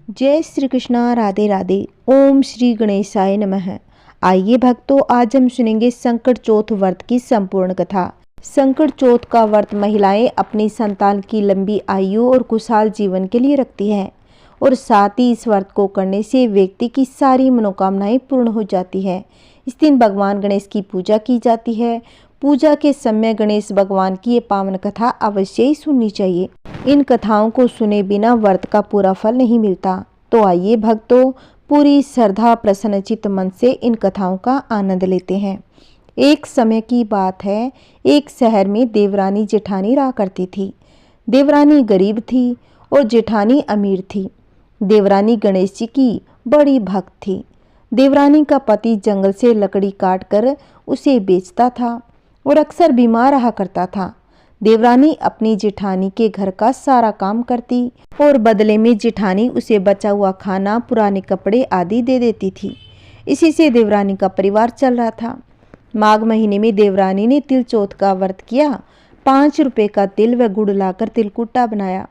जय श्री कृष्णा, राधे राधे। ओम श्री गणेशाय नमः। आइए भक्तों, आज हम सुनेंगे संकट चौथ व्रत की संपूर्ण कथा। संकट चौथ का व्रत महिलाएं अपनी संतान की लंबी आयु और खुशहाल जीवन के लिए रखती हैं और साथ ही इस व्रत को करने से व्यक्ति की सारी मनोकामनाएं पूर्ण हो जाती है। इस दिन भगवान गणेश की पूजा की जाती है। पूजा के समय गणेश भगवान की ये पावन कथा अवश्य ही सुननी चाहिए। इन कथाओं को सुने बिना व्रत का पूरा फल नहीं मिलता। तो आइए भक्तों, पूरी श्रद्धा प्रसन्नचित्त मन से इन कथाओं का आनंद लेते हैं। एक समय की बात है, एक शहर में देवरानी जेठानी रहा करती थी। देवरानी गरीब थी और जेठानी अमीर थी। देवरानी गणेश जी की बड़ी भक्त थी। देवरानी का पति जंगल से लकड़ी काट कर उसे बेचता था और अक्सर बीमार रहा करता था। देवरानी अपनी जेठानी के घर का सारा काम करती और बदले में जेठानी उसे बचा हुआ खाना, पुराने कपड़े आदि दे देती थी। इसी से देवरानी का परिवार चल रहा था। माघ महीने में देवरानी ने तिल चौथ का व्रत किया। 5 रुपए का तिल व गुड़ लाकर तिलकुट्टा बनाया।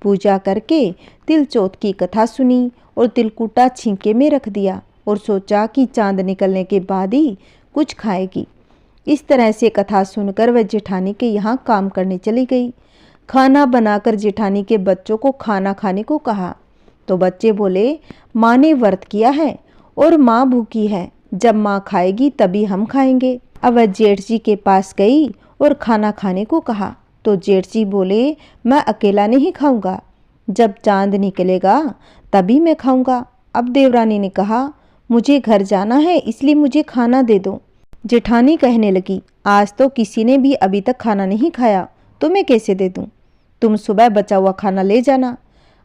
पूजा करके तिल चौथ की कथा सुनी और तिलकुट्टा छींके में रख दिया और सोचा कि चांद निकलने के बाद ही कुछ खाएगी। इस तरह से कथा सुनकर वह जेठानी के यहाँ काम करने चली गई। खाना बनाकर जेठानी के बच्चों को खाना खाने को कहा तो बच्चे बोले, माँ ने व्रत किया है और माँ भूखी है, जब माँ खाएगी तभी हम खाएंगे। अब वह जेठ जी के पास गई और खाना खाने को कहा तो जेठ जी बोले, मैं अकेला नहीं खाऊंगा, जब चांद निकलेगा तभी मैं खाऊंगा। अब देवरानी ने कहा, मुझे घर जाना है इसलिए मुझे खाना दे दो। जेठानी कहने लगी, आज तो किसी ने भी अभी तक खाना नहीं खाया, तो मैं कैसे दे दूं? तुम सुबह बचा हुआ खाना ले जाना।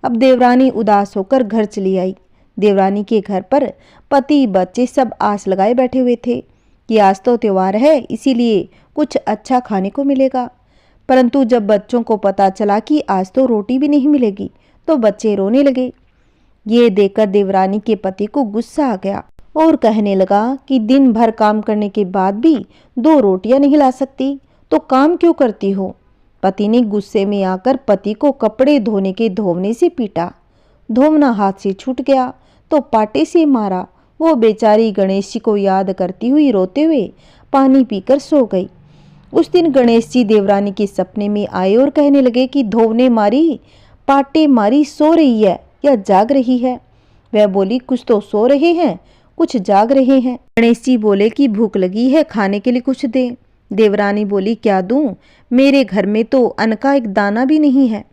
अब देवरानी उदास होकर घर चली आई। देवरानी के घर पर पति बच्चे सब आस लगाए बैठे हुए थे कि आज तो त्योहार है, इसीलिए कुछ अच्छा खाने को मिलेगा। परंतु जब बच्चों को पता चला कि आज तो रोटी भी नहीं मिलेगी तो बच्चे रोने लगे। ये देखकर देवरानी के पति को गुस्सा आ गया और कहने लगा कि दिन भर काम करने के बाद भी 2 रोटियां नहीं ला सकती तो काम क्यों करती हो? पति ने गुस्से में आकर पति को कपड़े धोने के धोवने से पीटा। धोवना हाथ से छूट गया तो पाटे से मारा। वो बेचारी गणेश जी को याद करती हुई रोते हुए पानी पीकर सो गई। उस दिन गणेश जी देवरानी के सपने में आए और कहने लगे कि धोवने मारी, पाटे मारी, सो रही है या जाग रही है? वह बोली, कुछ तो सो रहे हैं, कुछ जाग रहे हैं। गणेश जी बोले कि भूख लगी है, खाने के लिए कुछ दे। देवरानी बोली, क्या दूं? मेरे घर में तो अन्न का एक दाना भी नहीं है।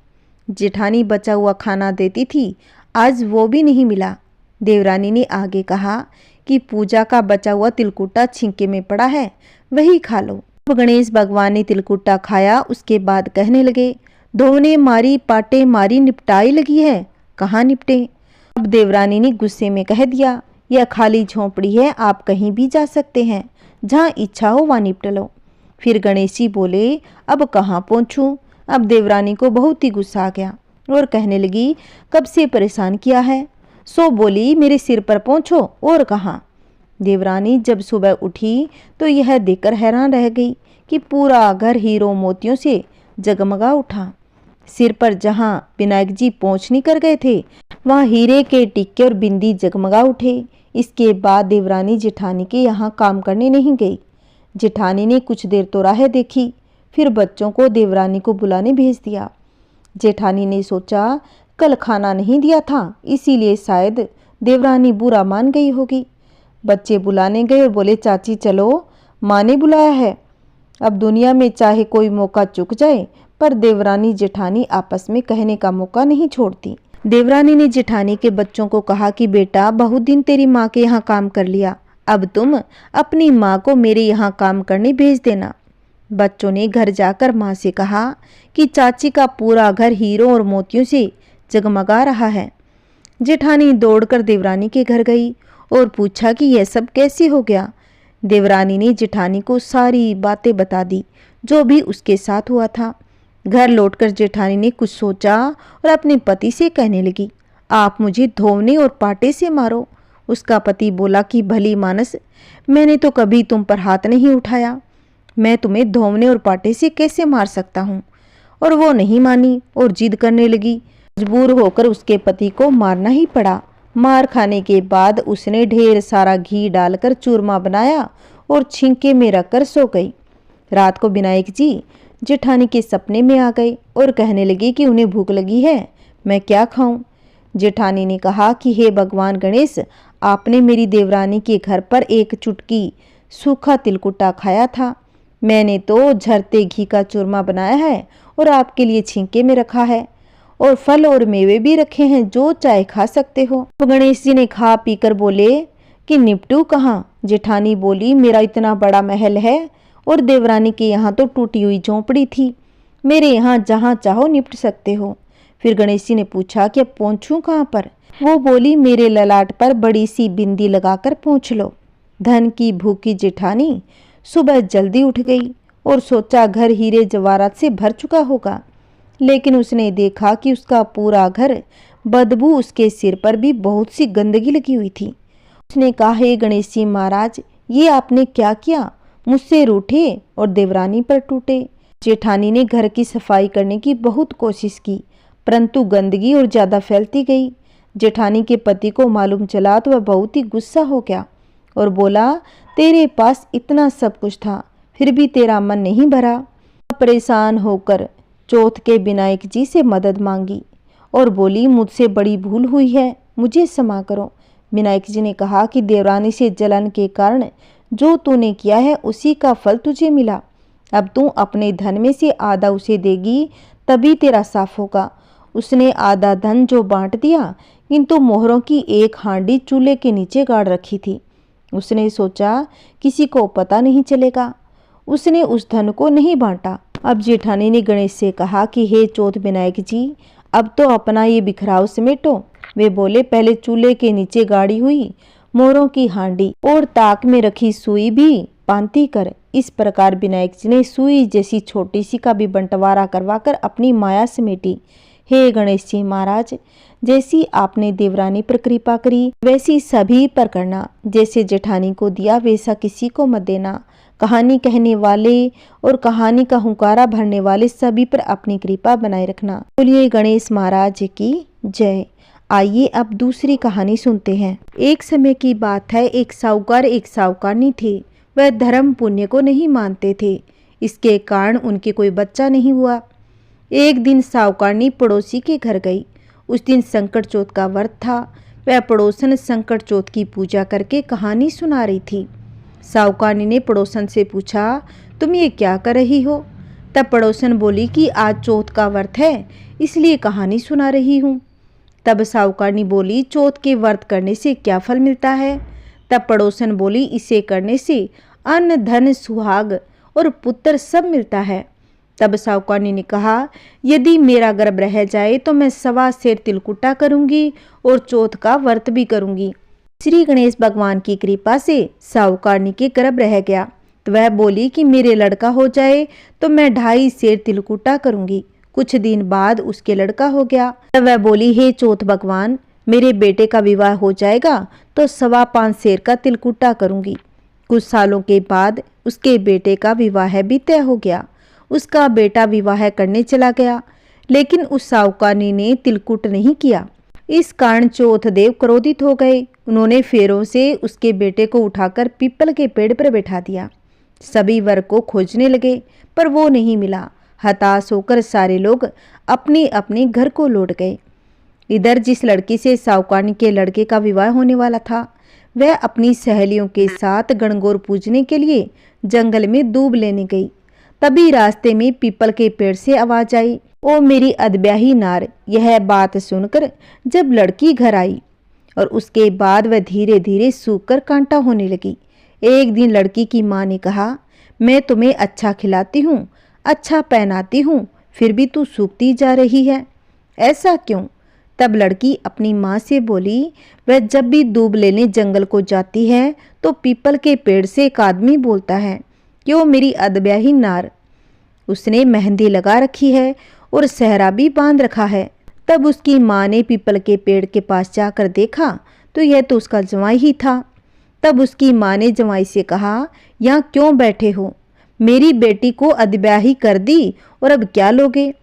जेठानी बचा हुआ खाना देती थी, आज वो भी नहीं मिला। देवरानी ने आगे कहा कि पूजा का बचा हुआ तिलकुट्टा छींके में पड़ा है, वही खा लो। अब गणेश भगवान ने तिलकुट्टा खाया। उसके बाद कहने लगे, धोने मारी, पाटे मारी, निपटाई लगी है, कहाँ निपटे? अब देवरानी ने गुस्से में कह दिया, यह खाली झोंपड़ी है, आप कहीं भी जा सकते हैं, जहाँ इच्छा हो वहाँ निपट लो। फिर गणेश जी बोले, अब कहाँ पहुँचूं? अब देवरानी को बहुत ही गुस्सा आ गया और कहने लगी, कब से परेशान किया है? सो बोली, मेरे सिर पर पहुँचो, और कहाँ? देवरानी जब सुबह उठी तो यह देखकर हैरान रह गई कि पूरा घर हीरो मोतियों से जगमगा उठा। सिर पर जहाँ विनायक जी पहुँचनी कर गए थे वहाँ हीरे के टिक्के और बिंदी जगमगा उठे। इसके बाद देवरानी जेठानी के यहाँ काम करने नहीं गई। जेठानी ने कुछ देर तो राह देखी, फिर बच्चों को देवरानी को बुलाने भेज दिया। जेठानी ने सोचा, कल खाना नहीं दिया था, इसीलिए शायद देवरानी बुरा मान गई होगी। बच्चे बुलाने गए और बोले, चाची चलो, माँ ने बुलाया है। अब दुनिया में चाहे कोई मौका चूक जाए पर देवरानी जेठानी आपस में कहने का मौका नहीं छोड़ती। देवरानी ने जेठानी के बच्चों को कहा कि बेटा, बहुत दिन तेरी माँ के यहाँ काम कर लिया, अब तुम अपनी माँ को मेरे यहाँ काम करने भेज देना। बच्चों ने घर जाकर माँ से कहा कि चाची का पूरा घर हीरों और मोतियों से जगमगा रहा है। जेठानी दौड़कर देवरानी के घर गई और पूछा कि यह सब कैसे हो गया। देवरानी ने जेठानी को सारी बातें बता दी जो भी उसके साथ हुआ था। घर लौटकर जेठानी ने कुछ सोचा और अपने पति से कहने लगी, आप मुझे धोवने और पाटे से मारो। उसका पति बोला कि भली मानस, मैंने तो कभी तुम पर हाथ नहीं उठाया, मैं तुम्हें धोवने और पाटे से कैसे मार सकता हूँ? और वो नहीं मानी और जिद करने लगी, मजबूर होकर उसके पति को मारना ही पड़ा। मार खाने के बाद उसने ढेर सारा घी डालकर चूरमा बनाया और छिंके में रखकर सो गई। रात को विनायक जी जेठानी के सपने में आ गए और कहने लगे कि उन्हें भूख लगी है, मैं क्या खाऊं। जेठानी ने कहा कि हे भगवान गणेश, आपने मेरी देवरानी के घर पर एक चुटकी सूखा तिलकुटा खाया था। मैंने तो झरते घी का चूरमा बनाया है और आपके लिए छींके में रखा है, और फल और मेवे भी रखे हैं, जो चाहे खा सकते हो। तो गणेश जी ने खा पीकर बोले कि निपटू कहाँ। जेठानी बोली, मेरा इतना बड़ा महल है और देवरानी के यहाँ तो टूटी हुई झोंपड़ी थी, मेरे यहाँ जहाँ चाहो निपट सकते हो। फिर गणेश जी ने पूछा कि अब पहुँचूं कहाँ पर। वो बोली, मेरे ललाट पर बड़ी सी बिंदी लगाकर पहुँच लो। धन की भूखी जेठानी सुबह जल्दी उठ गई और सोचा घर हीरे जवाहरात से भर चुका होगा, लेकिन उसने देखा कि उसका पूरा घर बदबू, उसके सिर पर भी बहुत सी गंदगी लगी हुई थी। उसने कहा, हे गणेश जी महाराज, ये आपने क्या किया, मुझसे रूठे और देवरानी पर टूटे। जेठानी ने घर की सफाई करने की बहुत कोशिश की, परंतु गंदगी और ज्यादा फैलती गई। जेठानी के पति को मालूम चला तो वह बहुत ही गुस्सा हो गया और बोला, तेरे पास इतना सब कुछ था, फिर भी तेरा मन नहीं भरा। परेशान होकर चौथ के विनायक जी से मदद मांगी और बोली, मुझसे बड़ी भूल हुई है, मुझे क्षमा करो। विनायक जी ने कहा कि देवरानी से जलन के कारण जो तूने किया है उसी का फल तुझे मिला। अब तू अपने धन में से आधा उसे देगी, तभी तेरा साफ होगा। उसने आधा धन जो बांट दिया, किंतु मोहरों की एक हांडी चूल्हे के नीचे गाड़ रखी थी। उसने सोचा किसी को पता नहीं चलेगा, उसने उस धन को नहीं बांटा। अब जेठानी ने गणेश से कहा कि हे चौथ विनायक जी, अब तो अपना ये बिखराव समेटो। वे बोले, पहले चूल्हे के नीचे गाड़ी हुई मोरों की हांडी और ताक में रखी सुई भी पांती कर। इस प्रकार विनायक जी ने सुई जैसी छोटी सी का भी बंटवारा करवाकर अपनी माया समेटी। हे गणेश जी महाराज, जैसी आपने देवरानी पर कृपा करी वैसी सभी पर करना। जैसे जेठानी को दिया वैसा किसी को मत देना। कहानी कहने वाले और कहानी का हुंकारा भरने वाले सभी पर अपनी कृपा बनाए रखना। बोलिए गणेश महाराज की जय। आइए अब दूसरी कहानी सुनते हैं। एक समय की बात है, एक साहूकार एक साहूकारनी थे। वह धर्म पुण्य को नहीं मानते थे, इसके कारण उनके कोई बच्चा नहीं हुआ। एक दिन साहूकारनी पड़ोसी के घर गई। उस दिन संकट चौथ का व्रत था। वह पड़ोसन संकट चौथ की पूजा करके कहानी सुना रही थी। साहूकारनी ने पड़ोसन से पूछा, तुम ये क्या कर रही हो। तब पड़ोसन बोली कि आज चौथ का व्रत है, इसलिए कहानी सुना रही हूँ। तब साहूकारनी बोली, चौथ के व्रत करने से क्या फल मिलता है। तब पड़ोसन बोली, इसे करने से अन्न धन सुहाग और पुत्र सब मिलता है। तब साहूकारनी ने कहा, यदि मेरा गर्भ रह जाए तो मैं 1.25 सेर तिलकुटा करूंगी और चौथ का व्रत भी करूंगी। श्री गणेश भगवान की कृपा से साहूकारनी के गर्भ रह गया, तो वह बोली कि मेरे लड़का हो जाए तो मैं 2.5 सेर तिलकुटा करूंगी। कुछ दिन बाद उसके लड़का हो गया। तब वह बोली, हे चौथ भगवान, मेरे बेटे का विवाह हो जाएगा तो 5.25 सेर का तिलकुटा करूंगी। कुछ सालों के बाद उसके बेटे का विवाह भी तय हो गया। उसका बेटा विवाह करने चला गया, लेकिन उस साहूकारनी ने तिलकुट नहीं किया। इस कारण चौथ देव क्रोधित हो गए। उन्होंने फेरों से उसके बेटे को उठाकर पीपल के पेड़ पर बैठा दिया। सभी वर को खोजने लगे, पर वो नहीं मिला। हताश होकर सारे लोग अपने अपने घर को लौट गए। इधर जिस लड़की से साहूकारनी के लड़के का विवाह होने वाला था, वह अपनी सहेलियों के साथ गणगौर पूजने के लिए जंगल में दूब लेने गई। तभी रास्ते में पीपल के पेड़ से आवाज आई, ओ मेरी अधब्याही नार। यह बात सुनकर जब लड़की घर आई और उसके बाद वह धीरे धीरे सूखकर कांटा होने लगी। एक दिन लड़की की माँ ने कहा, मैं तुम्हें अच्छा खिलाती हूँ, अच्छा पहनाती हूँ, फिर भी तू सूखती जा रही है, ऐसा क्यों। तब लड़की अपनी माँ से बोली, वह जब भी दूब लेने जंगल को जाती है तो पीपल के पेड़ से एक आदमी बोलता है, क्यों मेरी अधब्याही नार, उसने मेहंदी लगा रखी है और सेहरा भी बांध रखा है। तब उसकी माँ ने पीपल के पेड़ के पास जाकर देखा तो यह तो उसका जवाई ही था। तब उसकी माँ ने जवाई से कहा, यहाँ क्यों बैठे हो, मेरी बेटी को अधब्याही कर दी और अब क्या लोगे।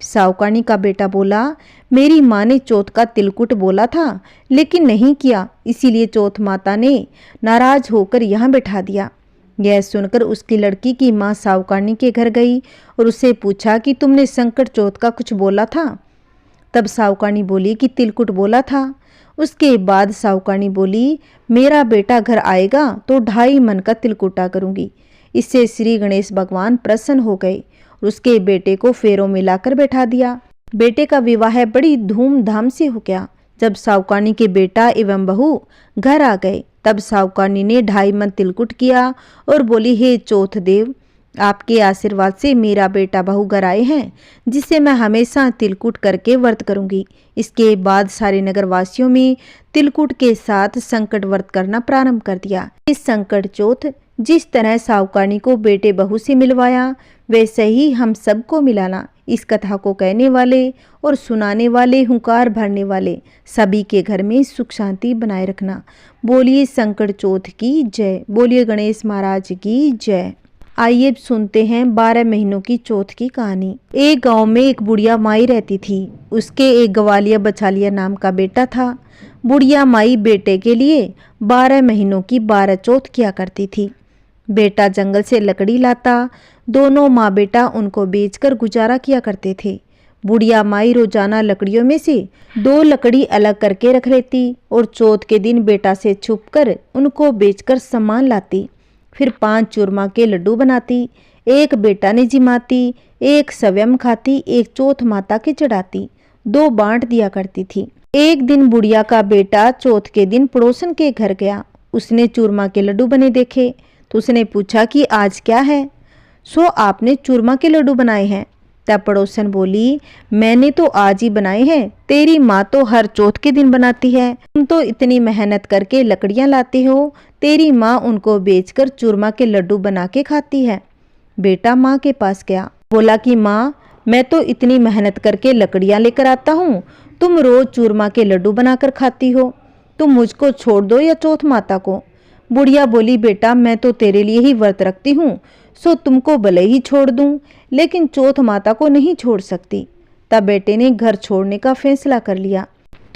सावकानी का बेटा बोला, मेरी माँ ने चौथ का तिलकुट बोला था लेकिन नहीं किया, इसीलिए चौथ माता ने नाराज होकर यहाँ बैठा दिया। यह सुनकर उसकी लड़की की माँ सावकानी के घर गई और उससे पूछा कि तुमने संकट चौथ का कुछ बोला था? तब सावकानी बोली कि तिलकुट बोला था। उसके बाद सावकानी बोली, मेरा बेटा घर आएगा तो 2.5 मन का तिलकुटा करूंगी। इससे श्री गणेश भगवान प्रसन्न हो गए और उसके बेटे को फेरों में लाकर बैठा दिया। बेटे का विवाह बड़ी धूमधाम से हो गया। जब सावकानी के बेटा एवं बहू घर आ गए तब सावकानी ने 2.5 मन तिलकुट किया और बोली, हे चौथ देव, आपके आशीर्वाद से मेरा बेटा बहू घर आए हैं, जिससे मैं हमेशा तिलकुट करके व्रत करूंगी। इसके बाद सारे नगरवासियों में तिलकुट के साथ संकट व्रत करना प्रारंभ कर दिया। इस संकट चौथ जिस तरह सावकानी को बेटे बहू से मिलवाया, वैसे ही हम सबको मिलाना। इस कथा को कहने वाले और सुनाने वाले, हुंकार भरने वाले सभी के घर में सुख शांति बनाए रखना। बोलिए संकट चौथ की जय, बोलिए गणेश महाराज की जय। आइए सुनते हैं 12 महीनों की चौथ की कहानी। एक गांव में एक बुढ़िया माई रहती थी। उसके एक ग्वालिया बछालिया नाम का बेटा था। बुढ़िया माई बेटे के लिए 12 महीनों की 12 चौथ किया करती थी। बेटा जंगल से लकड़ी लाता, दोनों माँ बेटा उनको बेचकर गुजारा किया करते थे। बुढ़िया माई रोजाना लकड़ियों में से 2 लकड़ी अलग करके रख लेती और चौथ के दिन बेटा से छुपकर उनको बेचकर सामान लाती। फिर 5 चूरमा के लड्डू बनाती, एक बेटा ने जिमाती, एक स्वयं खाती, एक चौथ माता के चढ़ाती, 2 बांट दिया करती थी। एक दिन बुढ़िया का बेटा चौथ के दिन पड़ोसन के घर गया। उसने चूरमा के लड्डू बने देखे तो उसने पूछा कि आज क्या है? सो आपने चूरमा के लड्डू बनाए हैं। तब पड़ोसन बोली, मैंने तो आज ही बनाए हैं, तेरी माँ तो हर चौथ के दिन बनाती है। तुम तो इतनी मेहनत करके लकड़ियां लाते हो, तेरी माँ उनको बेचकर चूरमा के लड्डू बना के खाती है। बेटा माँ के पास गया, बोला कि माँ, मैं तो इतनी मेहनत करके लकड़ियां लेकर आता हूँ, तुम रोज चूरमा के लड्डू बनाकर खाती हो, तुम मुझको छोड़ दो या चौथ माता को। बुढ़िया बोली, बेटा मैं तो तेरे लिए ही व्रत रखती हूँ, सो तुमको भले ही छोड़ दूं, लेकिन चौथ माता को नहीं छोड़ सकती। तब बेटे ने घर छोड़ने का फैसला कर लिया।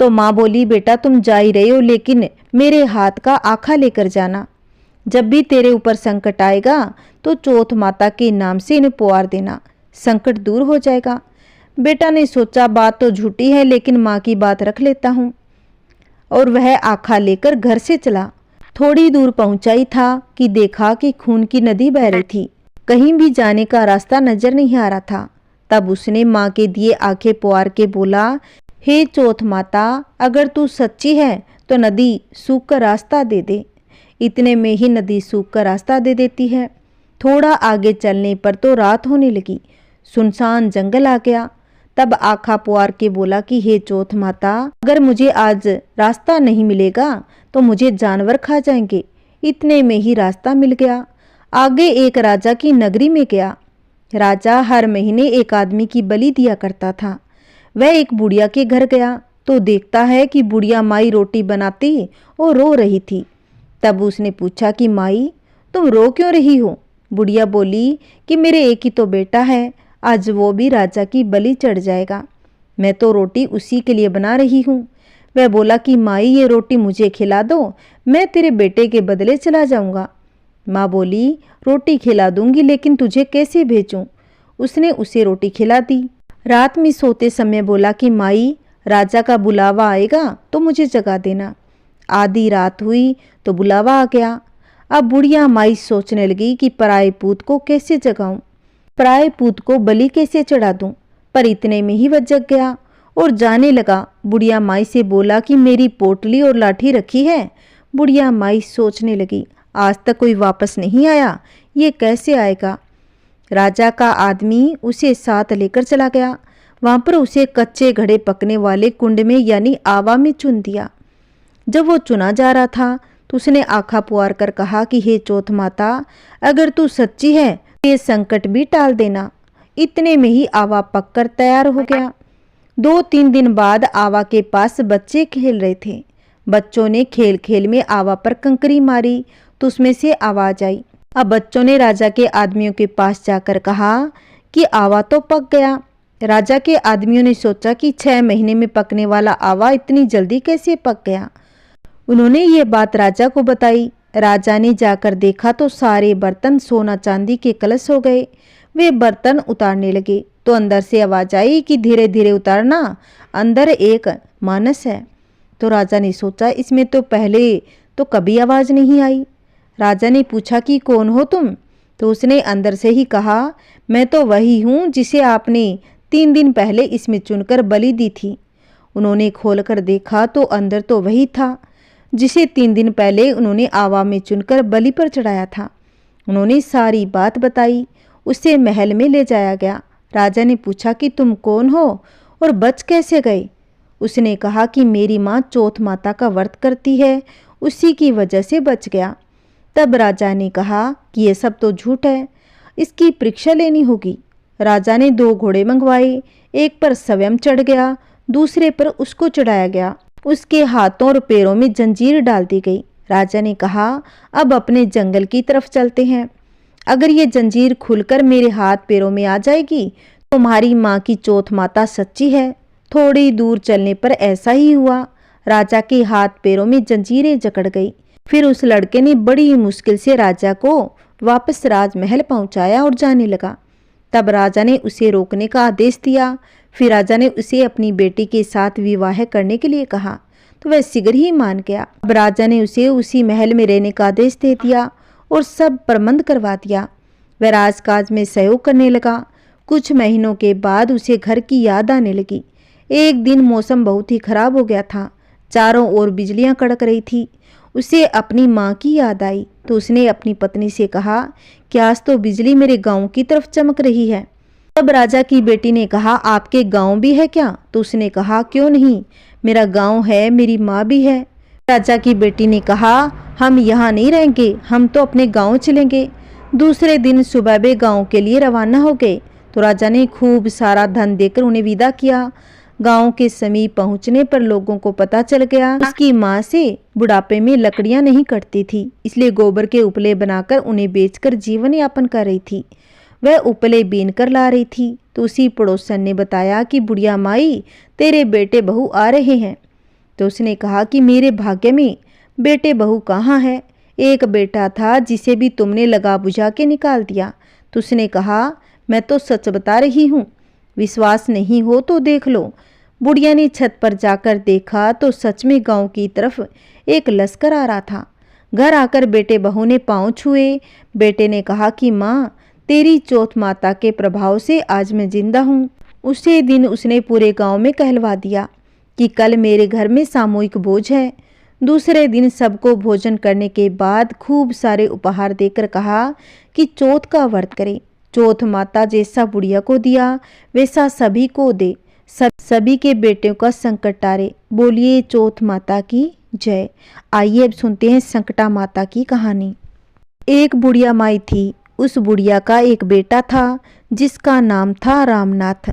तो माँ बोली, बेटा तुम जा ही रहे हो, लेकिन मेरे हाथ का आखा लेकर जाना। जब भी तेरे ऊपर संकट आएगा तो चौथ माता के नाम से इन्हें पुकार देना, संकट दूर हो जाएगा। बेटा ने सोचा बात तो झूठी है, लेकिन माँ की बात रख लेता हूँ, और वह आखा लेकर घर से चला। थोड़ी दूर पहुंचा ही था कि देखा कि खून की नदी बह रही थी। कहीं भी जाने का रास्ता नजर नहीं आ रहा था। तब उसने माँ के दिए आंखें पुकार के बोला, हे चौथ माता, अगर तू सच्ची है तो नदी सूख कर रास्ता दे दे। इतने में ही नदी सूख कर रास्ता दे देती है। थोड़ा आगे चलने पर तो रात होने लगी, सुनसान जंगल आ गया। तब आखा पुकार के बोला कि हे चौथ माता, अगर मुझे आज रास्ता नहीं मिलेगा तो मुझे जानवर खा जाएंगे। इतने में ही रास्ता मिल गया। आगे एक राजा की नगरी में गया। राजा हर महीने एक आदमी की बलि दिया करता था। वह एक बुढ़िया के घर गया तो देखता है कि बुढ़िया माई रोटी बनाती और रो रही थी। तब उसने पूछा कि माई, तुम रो क्यों रही हो? बुढ़िया बोली कि मेरे एक ही तो बेटा है, आज वो भी राजा की बलि चढ़ जाएगा, मैं तो रोटी उसी के लिए बना रही हूँ। वह बोला कि माई, ये रोटी मुझे खिला दो, मैं तेरे बेटे के बदले चला जाऊंगा। माँ बोली, रोटी खिला दूंगी, लेकिन तुझे कैसे भेजूं? उसने उसे रोटी खिला दी। रात में सोते समय बोला कि माई, राजा का बुलावा आएगा तो मुझे जगा देना। आधी रात हुई तो बुलावा आ गया। अब बुढ़िया माई सोचने लगी कि पराए पूत को कैसे जगाऊं, पराए पूत को बलि कैसे चढ़ा दूं। पर इतने में ही वह जग गया और जाने लगा। बुढ़िया माई से बोला कि मेरी पोटली और लाठी रखी है। बुढ़िया माई सोचने लगी, आज तक कोई वापस नहीं आया, ये कैसे आएगा। राजा का आदमी उसे साथ लेकर चला गया। वहां पर उसे कच्चे घड़े पकने वाले कुंड में यानी आवा में चुन दिया। जब वो चुना जा रहा था तो उसने आखा पुकार कर कहा कि हे चौथ माता, अगर तू सच्ची है तो ये संकट भी टाल देना। इतने में ही आवा पककर तैयार हो गया। 2-3 दिन बाद आवा के पास बच्चे खेल रहे थे। बच्चों ने खेल खेल में आवा पर कंकरी मारी तो उसमें से आवाज आई। अब बच्चों ने राजा के आदमियों के पास जाकर कहा कि आवा तो पक गया, राजा के आदमियों ने सोचा कि 6 महीने में पकने वाला आवा इतनी जल्दी कैसे पक गया। उन्होंने ये बात राजा को बताई। राजा ने जाकर देखा तो सारे बर्तन सोना चांदी के कलश हो गए। वे बर्तन उतारने लगे तो अंदर से आवाज आई कि धीरे धीरे उतारना, अंदर एक मानस है। तो राजा ने सोचा इसमें तो पहले तो कभी आवाज नहीं आई। राजा ने पूछा कि कौन हो तुम? तो उसने अंदर से ही कहा, मैं तो वही हूँ जिसे आपने 3 दिन पहले इसमें चुनकर बलि दी थी। उन्होंने खोलकर देखा तो अंदर तो वही था जिसे 3 दिन पहले उन्होंने आवा में चुनकर बलि पर चढ़ाया था। उन्होंने सारी बात बताई। उसे महल में ले जाया गया। राजा ने पूछा कि तुम कौन हो और बच कैसे गए? उसने कहा कि मेरी माँ चौथ माता का व्रत करती है, उसी की वजह से बच गया। तब राजा ने कहा कि ये सब तो झूठ है, इसकी परीक्षा लेनी होगी। राजा ने 2 घोड़े मंगवाए, एक पर स्वयं चढ़ गया, दूसरे पर उसको चढ़ाया गया। उसके हाथों और पैरों में जंजीर डाल दी गई। राजा ने कहा अब अपने जंगल की तरफ चलते हैं। अगर ये जंजीर खुलकर मेरे हाथ पैरों में आ जाएगी तो तुम्हारी माँ की चौथ माता सच्ची है। थोड़ी दूर चलने पर ऐसा ही हुआ। राजा के हाथ पैरों में जंजीरें जकड़ गई। फिर उस लड़के ने बड़ी मुश्किल से राजा को वापस राजमहल पहुंचाया और जाने लगा। तब राजा ने उसे रोकने का आदेश दिया। फिर राजा ने उसे अपनी बेटी के साथ विवाह करने के लिए कहा तो वह शीघ्र ही मान गया। अब राजा ने उसे उसी महल में रहने का आदेश दे दिया और सब प्रबंध करवा दिया। वह राजकाज में सहयोग करने लगा। कुछ महीनों के बाद उसे घर की याद आने लगी। एक दिन मौसम बहुत ही खराब हो गया था। चारों ओर बिजलियां कड़क रही थी। उसे अपनी माँ की याद आई तो उसने अपनी पत्नी से कहा कि आज तो बिजली मेरे गांव की तरफ चमक रही है। तब राजा की बेटी ने कहा आपके गांव भी है क्या? तो उसने कहा क्यों नहीं, मेरा गांव है, मेरी माँ भी है। राजा की बेटी ने कहा हम यहाँ नहीं रहेंगे, हम तो अपने गांव चलेंगे। दूसरे दिन सुबह वे गांव के लिए रवाना हो गए। तो राजा ने खूब सारा धन देकर उन्हें विदा किया। गांव के समीप पहुंचने पर लोगों को पता चल गया उसकी माँ से बुढ़ापे में लकड़ियां नहीं कटती थी, इसलिए गोबर के उपले बनाकर उन्हें बेचकर जीवन यापन कर रही थी। वह उपले बीन कर ला रही थी तो उसी पड़ोसन ने बताया कि बुढ़िया माई तेरे बेटे बहू आ रहे हैं। तो उसने कहा कि मेरे भाग्य में बेटे बहू कहाँ है? एक बेटा था जिसे भी तुमने लगा बुझा के निकाल दिया। तो उसने कहा मैं तो सच बता रही हूँ, विश्वास नहीं हो तो देख लो। बुढ़िया ने छत पर जाकर देखा तो सच में गांव की तरफ एक लश्कर आ रहा था। घर आकर बेटे बहू ने पांव छुए। बेटे ने कहा कि माँ तेरी चौथ माता के प्रभाव से आज मैं जिंदा हूँ। उसी दिन उसने पूरे गांव में कहलवा दिया कि कल मेरे घर में सामूहिक भोज है। दूसरे दिन सबको भोजन करने के बाद खूब सारे उपहार देकर कहा कि चौथ का व्रत करें। चौथ माता जैसा बुढ़िया को दिया वैसा सभी को दे, सभी के बेटियों का संकट टारे। बोलिए चौथ माता की जय। आइए अब सुनते हैं संकटा माता की कहानी। एक बुढ़िया माई थी। उस बुढ़िया का एक बेटा था जिसका नाम था रामनाथ।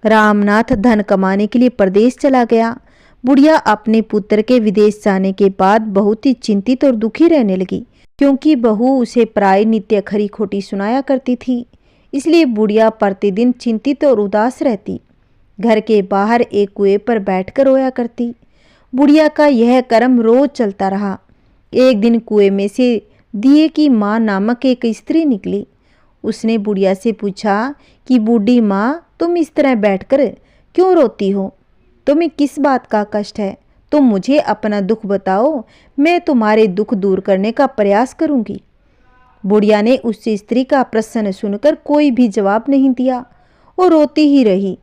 रामनाथ धन कमाने के लिए प्रदेश चला गया। बुढ़िया अपने पुत्र के विदेश जाने के बाद बहुत ही चिंतित और दुखी रहने लगी, क्योंकि बहू उसे प्राय नित्य खरी खोटी सुनाया करती थी। इसलिए बुढ़िया प्रतिदिन चिंतित और उदास रहती। घर के बाहर एक कुएं पर बैठकर रोया करती। बुढ़िया का यह कर्म रोज चलता रहा। एक दिन कुएं में से दिए की माँ नामक एक स्त्री निकली। उसने बुढ़िया से पूछा कि बूढ़ी माँ तुम इस तरह बैठकर क्यों रोती हो? तुम्हें किस बात का कष्ट है? तुम मुझे अपना दुख बताओ, मैं तुम्हारे दुख दूर करने का प्रयास करूंगी। बुढ़िया ने उस स्त्री का प्रश्न सुनकर कोई भी जवाब नहीं दिया और रोती ही रही।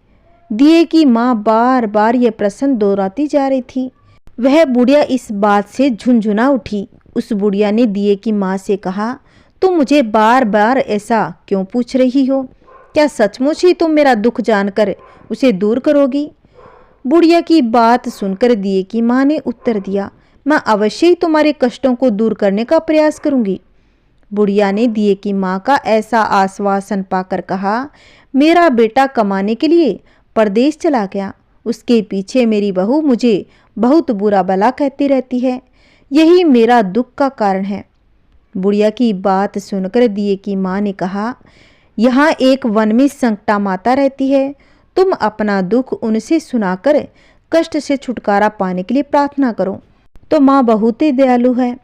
दिए की माँ बार बार यह प्रश्न दोहराती जा रही थी। वह बुढ़िया इस बात से झुंझुना उठी। उस बुढ़िया ने दिए की माँ से कहा तुम मुझे बार बार ऐसा क्यों पूछ रही हो? क्या सचमुच ही तुम मेरा दुख जानकर उसे दूर करोगी? बुढ़िया की बात सुनकर दिए की माँ ने उत्तर दिया मैं अवश्य ही तुम्हारे कष्टों को दूर करने का प्रयास करूंगी। बुढ़िया ने दिए की माँ का ऐसा आश्वासन पाकर कहा मेरा बेटा कमाने के लिए परदेश चला गया। उसके पीछे मेरी बहू मुझे बहुत बुरा भला कहती रहती है, यही मेरा दुख का कारण है। बुढ़िया की बात सुनकर दिए की माँ ने कहा यहाँ एक वन में संकटा माता रहती है, तुम अपना दुख उनसे सुनाकर कष्ट से छुटकारा पाने के लिए प्रार्थना करो। तो माँ बहुत ही दयालु है,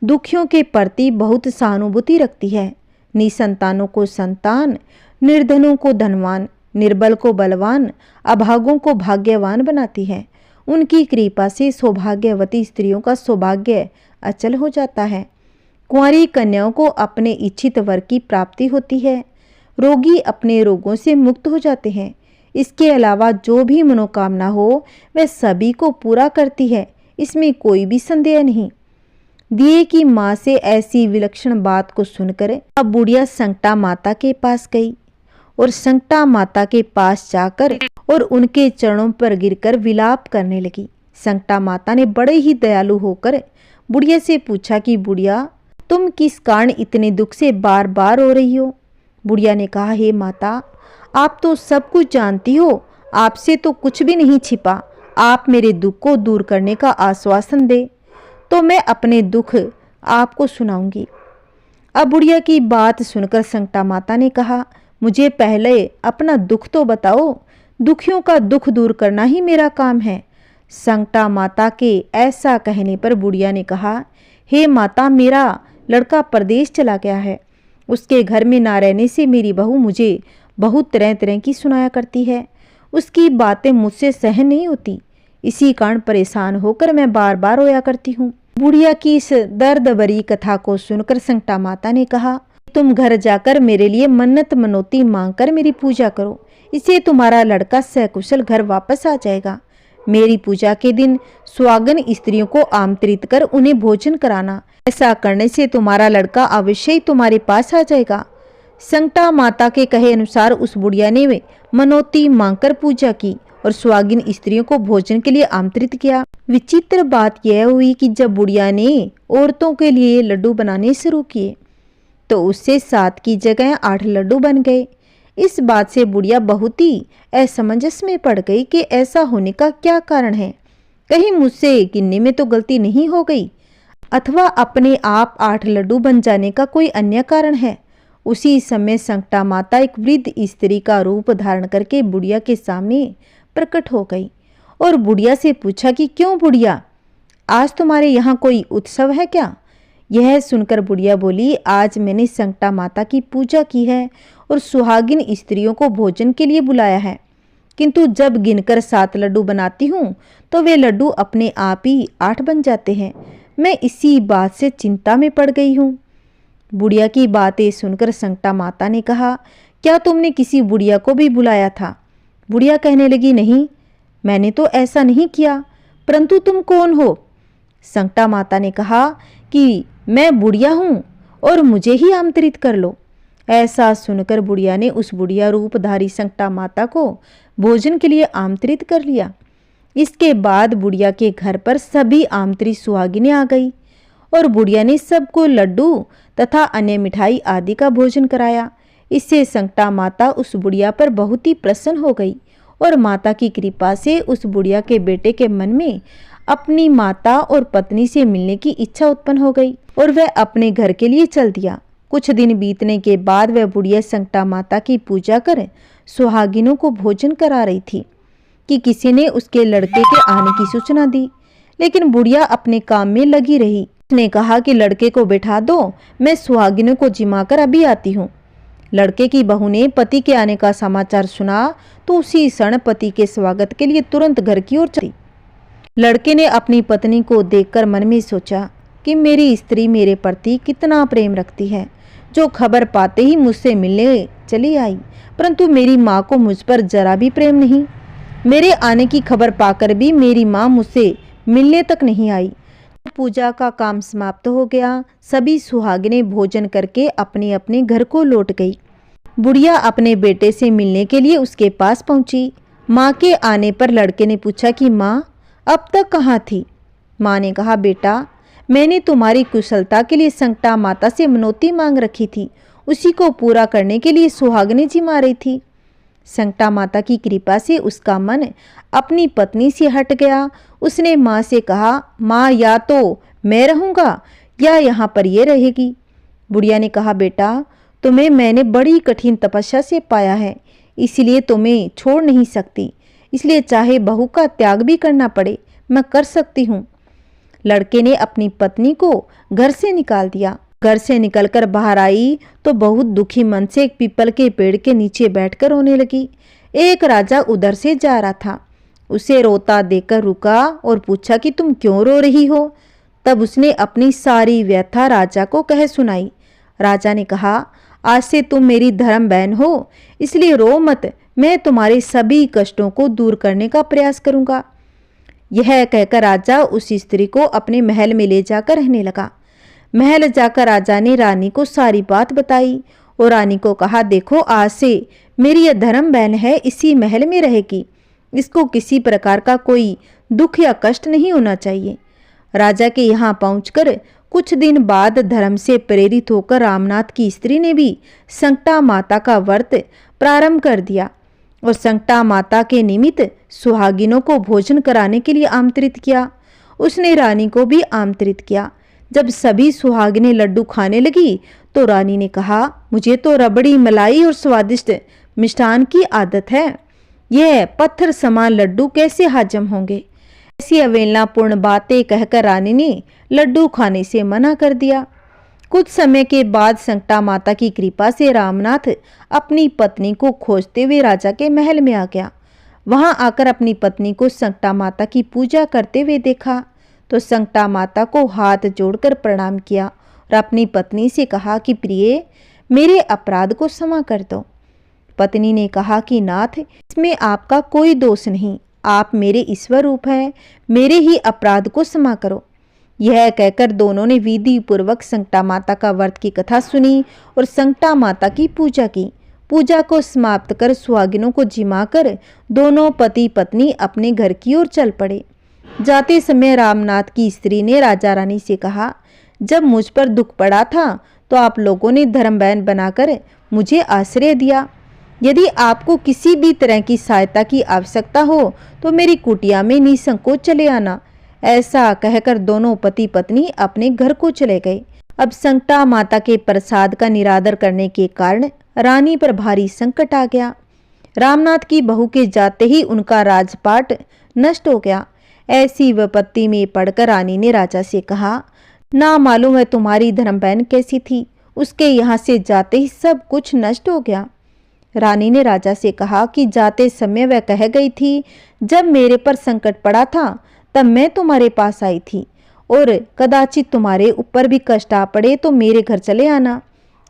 दुखियों के प्रति बहुत सहानुभूति रखती है। निसंतानों को संतान, निर्धनों को धनवान, निर्बल को बलवान, अभागों को भाग्यवान बनाती है। उनकी कृपा से सौभाग्यवती स्त्रियों का सौभाग्य अचल हो जाता है। कुंवारी कन्याओं को अपने इच्छित वर की प्राप्ति होती है। रोगी अपने रोगों से मुक्त हो जाते हैं। इसके अलावा जो भी मनोकामना हो वह सभी को पूरा करती है, इसमें कोई भी संदेह नहीं। दिए की माँ से ऐसी विलक्षण बात को सुनकर अब बुढ़िया संकटा माता के पास गई और संकटा माता के पास जाकर और उनके चरणों पर गिरकर विलाप करने लगी। संकटा माता ने बड़े ही दयालु होकर बुढ़िया से पूछा कि बुढ़िया, तुम किस कारण इतने दुख से बार बार रो रही हो? बुढ़िया ने कहा, हे माता, आप तो सब कुछ जानती हो, आपसे तो कुछ भी नहीं छिपा। आप मेरे दुख को दूर करने का आश्वासन दे तो मैं अपने दुख आपको सुनाऊंगी। अब बुढ़िया की बात सुनकर संकटा माता ने कहा, मुझे पहले अपना दुख तो बताओ, दुखियों का दुख दूर करना ही मेरा काम है। संकटा माता के ऐसा कहने पर बुढ़िया ने कहा, हे माता, मेरा लड़का परदेश चला गया है। उसके घर में ना रहने से मेरी बहू मुझे बहुत तरह तरह की सुनाया करती है। उसकी बातें मुझसे सहन नहीं होती, इसी कारण परेशान होकर मैं बार बार रोया करती हूँ। बुढ़िया की इस दर्द भरी कथा को सुनकर संकटा माता ने कहा, तुम घर जाकर मेरे लिए मन्नत मनौती मांगकर मेरी पूजा करो, इससे तुम्हारा लड़का सकुशल घर वापस आ जाएगा। मेरी पूजा के दिन सुहागन स्त्रियों को आमंत्रित कर उन्हें भोजन कराना, ऐसा करने से तुम्हारा लड़का अवश्य ही तुम्हारे पास आ जाएगा। संकटा माता के कहे अनुसार उस बुढ़िया ने मनौती मांगकर पूजा की और सुहागिन स्त्रियों को भोजन के लिए आमंत्रित किया। विचित्र बात यह हुई कि जब बुढ़िया ने औरतों के लिए लड्डू बनाने शुरू किए तो उससे 7 की जगह 8 लड्डू बन गए। इस बात से बुढ़िया बहुत ही असमंजस में पड़ गई कि ऐसा होने का क्या कारण है। कहीं मुझसे गिनने में तो गलती नहीं हो गई अथवा अपने आप 8 लड्डू बन जाने का कोई अन्य कारण है। उसी समय संकटा माता एक वृद्ध स्त्री का रूप धारण करके बुढ़िया के सामने प्रकट हो गई और बुढ़िया से पूछा कि क्यों बुढ़िया, आज तुम्हारे यहाँ कोई उत्सव है क्या? यह सुनकर बुढ़िया बोली, आज मैंने संकटा माता की पूजा की है और सुहागिन स्त्रियों को भोजन के लिए बुलाया है, किंतु जब गिनकर 7 लड्डू बनाती हूँ तो वे लड्डू अपने आप ही 8 बन जाते हैं। मैं इसी बात से चिंता में पड़ गई हूँ। बुढ़िया की बातें सुनकर संकटा माता ने कहा, क्या तुमने किसी बुढ़िया को भी बुलाया था? बुढ़िया कहने लगी, नहीं, मैंने तो ऐसा नहीं किया, परंतु तुम कौन हो? संकटा माता ने कहा कि मैं बुढ़िया हूँ और मुझे ही आमंत्रित कर लो। ऐसा सुनकर बुढ़िया ने उस बुढ़िया रूपधारी संकटा माता को भोजन के लिए आमंत्रित कर लिया। इसके बाद बुढ़िया के घर पर सभी आमंत्रित सुहागिनें आ गई और बुढ़िया ने सबको लड्डू तथा अन्य मिठाई आदि का भोजन कराया। इससे संकटा माता उस बुढ़िया पर बहुत ही प्रसन्न हो गई और माता की कृपा से उस बुढ़िया के बेटे के मन में अपनी माता और पत्नी से मिलने की इच्छा उत्पन्न हो गई और वह अपने घर के लिए चल दिया। कुछ दिन बीतने के बाद वह बुढ़िया संकटा माता की पूजा कर सुहागिनों को भोजन करा रही थी कि किसी ने उसके लड़के के आने की सूचना दी, लेकिन बुढ़िया अपने काम में लगी रही। उसने कहा कि लड़के को बैठा दो, मैं सुहागिनों को जिमाकर अभी आती हूँ। लड़के की बहू ने पति के आने का समाचार सुना तो उसी क्षण पति के स्वागत के लिए तुरंत घर की ओर चली। लड़के ने अपनी पत्नी को देखकर मन में सोचा कि मेरी स्त्री मेरे प्रति कितना प्रेम रखती है, जो खबर पाते ही मुझसे मिलने चली आई, परंतु मेरी माँ को मुझ पर जरा भी प्रेम नहीं। मेरे आने की खबर पाकर भी मेरी माँ मुझसे मिलने तक नहीं आई। पूजा का काम समाप्त हो गया। सभी सुहागिनें भोजन करके अपने अपने घर को लौट गई। बुढ़िया अपने बेटे से मिलने के लिए उसके पास पहुंची। माँ के आने पर लड़के ने पूछा कि माँ, अब तक कहाँ थी? माँ ने कहा, बेटा, मैंने तुम्हारी कुशलता के लिए संकटा माता से मनौती मांग रखी थी, उसी को पूरा करने के लिए सुहागिनें जिमा रही थी। संकटा माता की कृपा से उसका मन अपनी पत्नी से हट गया। उसने माँ से कहा, माँ, या तो मैं रहूँगा या यहाँ पर ये रहेगी। बुढ़िया ने कहा, बेटा, तुम्हें मैंने बड़ी कठिन तपस्या से पाया है, इसलिए तुम्हें छोड़ नहीं सकती, इसलिए चाहे बहू का त्याग भी करना पड़े मैं कर सकती हूँ। लड़के ने अपनी पत्नी को घर से निकाल दिया। घर से निकलकर बाहर आई तो बहुत दुखी मन से एक पीपल के पेड़ के नीचे बैठकर रोने लगी। एक राजा उधर से जा रहा था, उसे रोता देखकर रुका और पूछा कि तुम क्यों रो रही हो। तब उसने अपनी सारी व्यथा राजा को कह सुनाई। राजा ने कहा, आज से तुम मेरी धर्म बहन हो, इसलिए रो मत, मैं तुम्हारे सभी कष्टों को दूर करने का प्रयास करूंगा। यह कहकर राजा उस स्त्री को अपने महल में ले जाकर रहने लगा। महल जाकर राजा ने रानी को सारी बात बताई और रानी को कहा, देखो आज से मेरी यह धर्म बहन है, इसी महल में रहेगी, इसको किसी प्रकार का कोई दुख या कष्ट नहीं होना चाहिए। राजा के यहाँ पहुंचकर कुछ दिन बाद धर्म से प्रेरित होकर रामनाथ की स्त्री ने भी संकटा माता का व्रत प्रारंभ कर दिया और संकटा माता के निमित्त सुहागिनों को भोजन कराने के लिए आमंत्रित किया। उसने रानी को भी आमंत्रित किया। जब सभी सुहागिनें लड्डू खाने लगी तो रानी ने कहा, मुझे तो रबड़ी मलाई और स्वादिष्ट मिष्ठान की आदत है, यह पत्थर समान लड्डू कैसे हजम होंगे। ऐसी अवहेलनापूर्ण बातें कहकर रानी ने लड्डू खाने से मना कर दिया। कुछ समय के बाद संकटा माता की कृपा से रामनाथ अपनी पत्नी को खोजते हुए राजा के महल में आ गया। वहां आकर अपनी पत्नी को संकटा माता की पूजा करते हुए देखा तो संकटा माता को हाथ जोड़कर प्रणाम किया और अपनी पत्नी से कहा कि प्रिय, मेरे अपराध को क्षमा कर दो। पत्नी ने कहा कि नाथ, इसमें आपका कोई दोष नहीं, आप मेरे ईश्वर रूप हैं, मेरे ही अपराध को क्षमा करो। यह कहकर दोनों ने विधि पूर्वक संकटा माता का व्रत की कथा सुनी और संकटा माता की पूजा की। पूजा को समाप्त कर सुहागिनों को जिमाकर दोनों पति पत्नी अपने घर की ओर चल पड़े। जाते समय रामनाथ की स्त्री ने राजा रानी से कहा, जब मुझ पर दुख पड़ा था तो आप लोगों ने धर्म बहन बनाकर मुझे आश्रय दिया। यदि आपको किसी भी तरह की सहायता की आवश्यकता हो तो मेरी कुटिया में निसंकोच चले आना। ऐसा कहकर दोनों पति पत्नी अपने घर को चले गए। अब संकटा माता के प्रसाद का निरादर करने के कारण रानी पर भारी संकट आ गया। रामनाथ की बहू के जाते ही उनका राजपाट नष्ट हो गया। ऐसी विपत्ति में पड़कर रानी ने राजा से कहा, ना मालूम है तुम्हारी धर्म बहन कैसी थी, उसके यहाँ से जाते ही सब कुछ नष्ट हो गया। रानी ने राजा से कहा कि जाते समय वह कह गई थी, जब मेरे पर संकट पड़ा था तब मैं तुम्हारे पास आई थी और कदाचित तुम्हारे ऊपर भी कष्ट आ पड़े तो मेरे घर चले आना,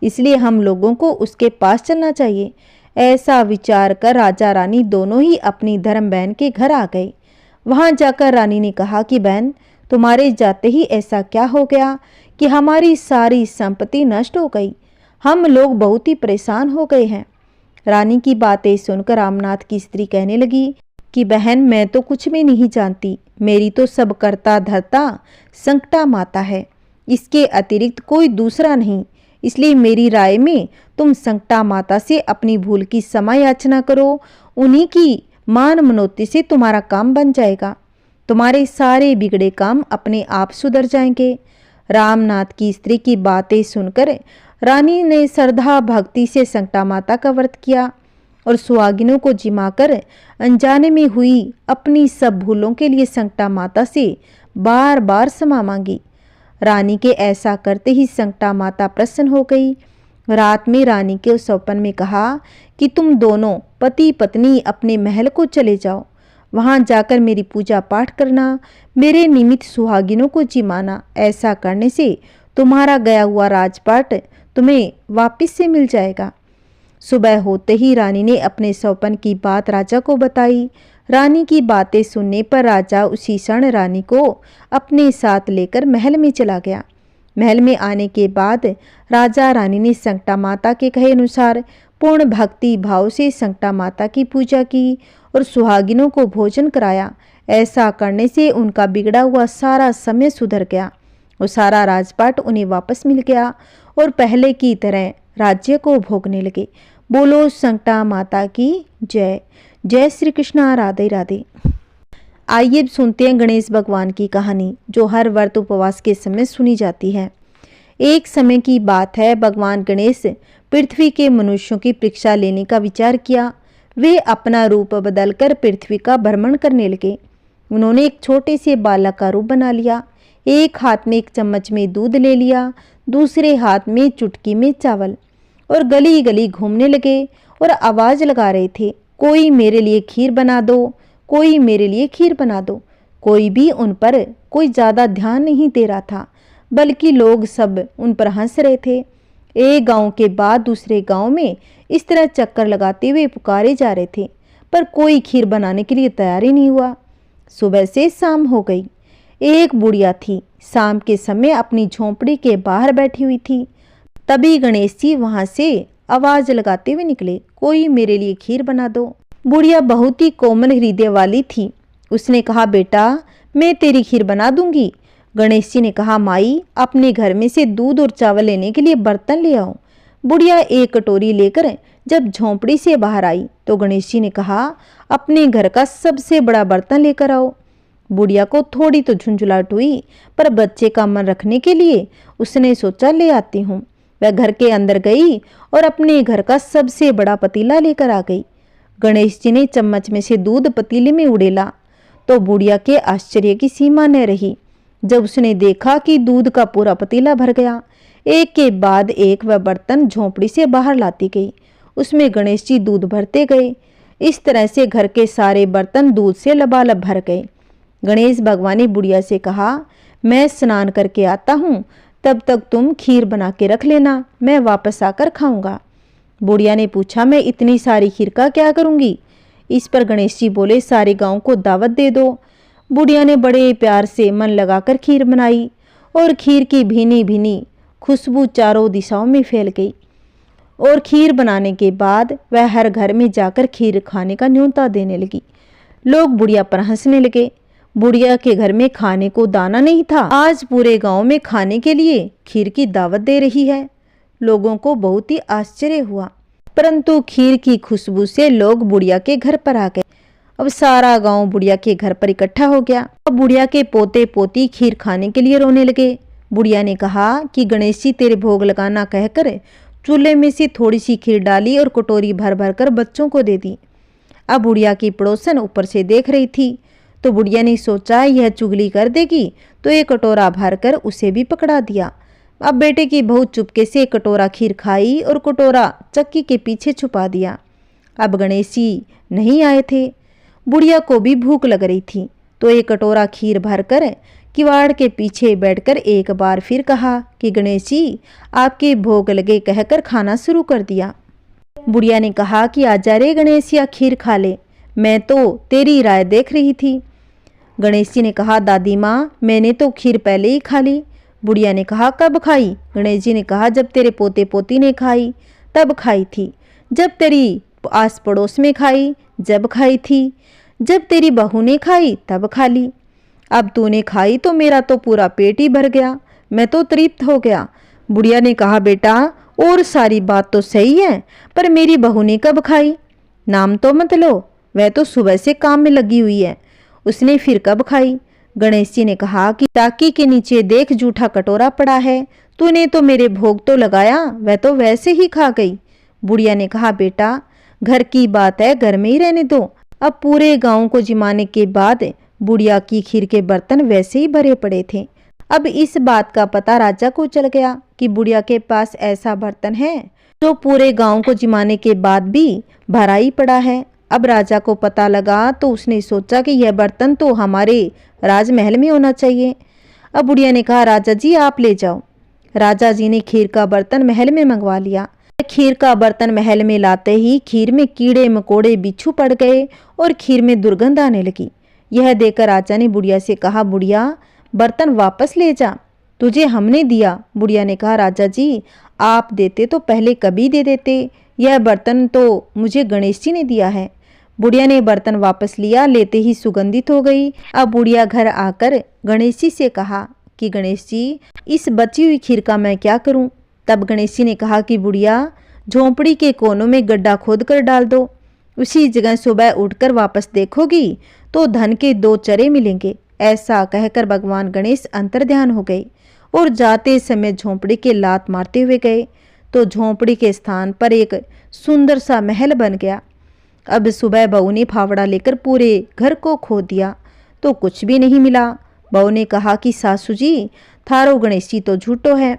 इसलिए हम लोगों को उसके पास चलना चाहिए। ऐसा विचार कर राजा रानी दोनों ही अपनी धर्म बहन के घर आ गए। वहां जाकर रानी ने कहा कि बहन, तुम्हारे जाते ही ऐसा क्या हो गया कि हमारी सारी संपत्ति नष्ट हो गई, हम लोग बहुत ही परेशान हो गए हैं। रानी की बातें सुनकर रामनाथ की स्त्री कहने लगी कि बहन, मैं तो कुछ भी नहीं जानती, मेरी तो सब करता धरता संकटा माता है, इसके अतिरिक्त कोई दूसरा नहीं, इसलिए मेरी राय में तुम संकटा माता से अपनी भूल की क्षमा याचना करो, उन्हीं की मान मनोती से तुम्हारा काम बन जाएगा, तुम्हारे सारे बिगड़े काम अपने आप सुधर जाएंगे। रामनाथ की स्त्री की बातें सुनकर रानी ने श्रद्धा भक्ति से संकटा माता का व्रत किया और सुहागिनों को जिमाकर अनजाने में हुई अपनी सब भूलों के लिए संकटा माता से बार बार क्षमा मांगी। रानी के ऐसा करते ही संकटा माता प्रसन्न हो गई। रात में रानी के स्वप्न में कहा कि तुम दोनों पति पत्नी अपने महल को चले जाओ, वहां जाकर मेरी पूजा पाठ करना, मेरे निमित्त सुहागिनों को जिमाना। ऐसा करने से तुम्हारा गया हुआ राजपाट तुम्हें वापस से मिल जाएगा। सुबह होते ही रानी ने अपने स्वप्न की बात राजा को बताई। रानी की बातें सुनने पर राजा उसी क्षण रानी को अपने साथ लेकर महल में चला गया। महल में आने के बाद राजा रानी ने संकटा माता के कहे अनुसार पूर्ण भक्ति भाव से संकटा माता की पूजा की और सुहागिनों को भोजन कराया। ऐसा करने से उनका बिगड़ा हुआ सारा समय सुधर गया और सारा राजपाट उन्हें वापस मिल गया और पहले की तरह राज्य को भोगने लगे। बोलो संकटा माता की जय। जय श्री कृष्णा। राधे राधे। आइए अब सुनते हैं गणेश भगवान की कहानी, जो हर व्रत उपवास के समय सुनी जाती है। एक समय की बात है, भगवान गणेश पृथ्वी के मनुष्यों की परीक्षा लेने का विचार किया। वे अपना रूप बदलकर पृथ्वी का भ्रमण करने लगे। उन्होंने एक छोटे से बालक का रूप बना लिया। एक हाथ में एक चम्मच में दूध ले लिया, दूसरे हाथ में चुटकी में चावल, और गली गली घूमने लगे और आवाज लगा रहे थे, कोई मेरे लिए खीर बना दो, कोई मेरे लिए खीर बना दो। कोई भी उन पर कोई ज्यादा ध्यान नहीं दे रहा था, बल्कि लोग सब उन पर हंस रहे थे। एक गांव के बाद दूसरे गांव में इस तरह चक्कर लगाते हुए पुकारे जा रहे थे, पर कोई खीर बनाने के लिए तैयार ही नहीं हुआ। सुबह से शाम हो गई। एक बुढ़िया थी, शाम के समय अपनी झोंपड़ी के बाहर बैठी हुई थी। तभी गणेश जी वहां से आवाज लगाते हुए निकले, कोई मेरे लिए खीर बना दो। बुढ़िया बहुत ही कोमल हृदय वाली थी। उसने कहा, बेटा मैं तेरी खीर बना दूंगी। गणेश जी ने कहा, माई अपने घर में से दूध और चावल लेने के लिए बर्तन ले आओ। बुढ़िया एक कटोरी लेकर जब झोंपड़ी से बाहर आई तो गणेश जी ने कहा, अपने घर का सबसे बड़ा बर्तन लेकर आओ। बुढ़िया को थोड़ी तो झुंझुलाहट हुई, पर बच्चे का मन रखने के लिए उसने सोचा ले आती हूँ। वह घर के अंदर गई और अपने घर का सबसे बड़ा पतीला लेकर आ गई। गणेश जी ने चम्मच में से दूध पतीले में उड़ेला तो बुढ़िया के आश्चर्य की सीमा न रही जब उसने देखा कि दूध का पूरा पतीला भर गया। एक के बाद एक वह बर्तन झोंपड़ी से बाहर लाती गई, उसमें गणेश जी दूध भरते गए। इस तरह से घर के सारे बर्तन दूध से लबालब भर गए। गणेश भगवान ने बुढ़िया से कहा, मैं स्नान करके आता हूँ, तब तक तुम खीर बना के रख लेना, मैं वापस आकर खाऊंगा। बुढ़िया ने पूछा, मैं इतनी सारी खीर का क्या करूंगी? इस पर गणेश जी बोले, सारे गांव को दावत दे दो। बुढ़िया ने बड़े प्यार से मन लगाकर खीर बनाई और खीर की भीनी भीनी खुशबू चारों दिशाओं में फैल गई। और खीर बनाने के बाद वह हर घर में जाकर खीर खाने का न्योता देने लगी। लोग बुढ़िया पर हंसने लगे। बुढ़िया के घर में खाने को दाना नहीं था, आज पूरे गांव में खाने के लिए खीर की दावत दे रही है। लोगों को बहुत ही आश्चर्य हुआ, परंतु खीर की खुशबू से लोग बुढ़िया के घर पर आ गए। अब सारा गांव बुढ़िया के घर पर इकट्ठा हो गया। अब बुढ़िया के पोते पोती खीर खाने के लिए रोने लगे। बुढ़िया ने कहा कि गणेश जी तेरे भोग लगाना कहकर चूल्हे में से थोड़ी सी खीर डाली और कटोरी भर भर कर बच्चों को दे दी। अब बुढ़िया की पड़ोसन ऊपर से देख रही थी, तो बुढ़िया ने सोचा यह चुगली कर देगी, तो एक कटोरा भर कर उसे भी पकड़ा दिया। अब बेटे की बहू चुपके से कटोरा खीर खाई और कटोरा चक्की के पीछे छुपा दिया। अब गणेश जी नहीं आए थे। बुढ़िया को भी भूख लग रही थी, तो एक कटोरा खीर भरकर किवाड़ के पीछे बैठकर एक बार फिर कहा कि गणेश जी आपके भोग लगे कहकर खाना शुरू कर दिया। बुढ़िया ने कहा कि आजा रे गणेश या खीर खा ले, मैं तो तेरी राय देख रही थी। गणेश जी ने कहा, दादी माँ मैंने तो खीर पहले ही खा ली। बुढ़िया ने कहा, कब खाई? गणेश जी ने कहा, जब तेरे पोते पोती ने खाई तब खाई थी, जब तेरी आस पड़ोस में खाई जब खाई थी, जब तेरी बहू ने खाई तब खा ली। अब तूने खाई तो मेरा तो पूरा पेट ही भर गया, मैं तो तृप्त हो गया। बुढ़िया ने कहा, बेटा और सारी बात तो सही है, पर मेरी बहू ने कब खाई? नाम तो मत लो, वह तो सुबह से काम में लगी हुई है, उसने फिर कब खाई? गणेश जी ने कहा कि टाकी के नीचे देख जूठा कटोरा पड़ा है, तूने तो मेरे भोग तो लगाया, वह तो वैसे ही खा गई। बुढ़िया ने कहा, बेटा घर की बात है, घर में ही रहने दो। अब पूरे गांव को जिमाने के बाद बुढ़िया की खीर के बर्तन वैसे ही भरे पड़े थे। अब इस बात का पता राजा को चल गया कि बुढ़िया के पास ऐसा बर्तन है जो पूरे गांव को जिमाने के बाद भी भरा ही पड़ा है। अब राजा को पता लगा तो उसने सोचा कि यह बर्तन तो हमारे राजमहल में होना चाहिए। अब बुढ़िया ने कहा, राजा जी आप ले जाओ। राजा जी ने खीर का बर्तन महल में मंगवा लिया। खीर का बर्तन महल में लाते ही खीर में कीड़े मकोड़े बिच्छू पड़ गए और खीर में दुर्गंध आने लगी। यह देखकर राजा ने बुढ़िया से कहा, बुढ़िया बर्तन वापस ले जा, तुझे हमने दिया। बुढ़िया ने कहा, राजा जी आप देते तो पहले कभी दे देते, यह बर्तन तो मुझे गणेश जी ने दिया है। बुढ़िया ने बर्तन वापस लिया, लेते ही सुगंधित हो गई। अब बुढ़िया घर आकर गणेश जी से कहा कि गणेश जी इस बची हुई खीर का मैं क्या करूं? तब गणेश जी ने कहा कि बुढ़िया झोंपड़ी के कोनों में गड्ढा खोद कर डाल दो, उसी जगह सुबह उठकर वापस देखोगी तो धन के 2 चरे मिलेंगे। ऐसा कहकर भगवान गणेश अंतर्ध्यान हो गए और जाते समय झोंपड़ी के लात मारते हुए गए तो झोंपड़ी के स्थान पर एक सुंदर सा महल बन गया। अब सुबह बहू ने फावड़ा लेकर पूरे घर को खोद दिया तो कुछ भी नहीं मिला। बहू ने कहा कि सासू जी, थारो गणेश जी तो झूठो है।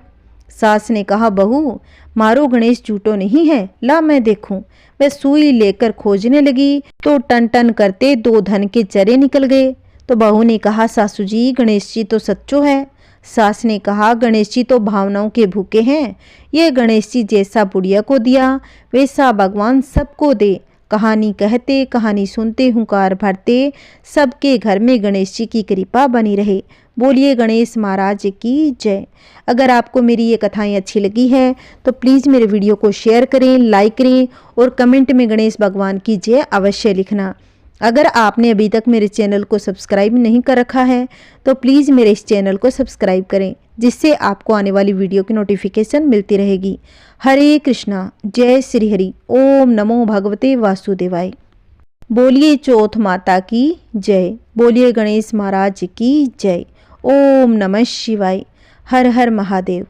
सास ने कहा, बहू मारो गणेश झूठो नहीं है, ला मैं देखूं। वह सुई लेकर खोजने लगी तो टन टन करते 2 धन के चरे निकल गए। तो बहू ने कहा, सासू जी गणेश जी तो सच्चो है। सास ने कहा, गणेश जी तो भावनाओं के भूखे हैं। ये गणेश जी जैसा बुढ़िया को दिया वैसा भगवान सबको दे। कहानी कहते कहानी सुनते हुंकार भरते सबके घर में गणेश जी की कृपा बनी रहे। बोलिए गणेश महाराज की जय। अगर आपको मेरी ये कथाएं अच्छी लगी है तो प्लीज़ मेरे वीडियो को शेयर करें, लाइक करें और कमेंट में गणेश भगवान की जय अवश्य लिखना। अगर आपने अभी तक मेरे चैनल को सब्सक्राइब नहीं कर रखा है तो प्लीज़ मेरे इस चैनल को सब्सक्राइब करें, जिससे आपको आने वाली वीडियो की नोटिफिकेशन मिलती रहेगी। हरे कृष्णा, जय श्री हरि, ओम नमो भगवते वासुदेवाय। बोलिए चौथ माता की जय। बोलिए गणेश महाराज की जय। ओम नमः शिवाय। हर हर महादेव।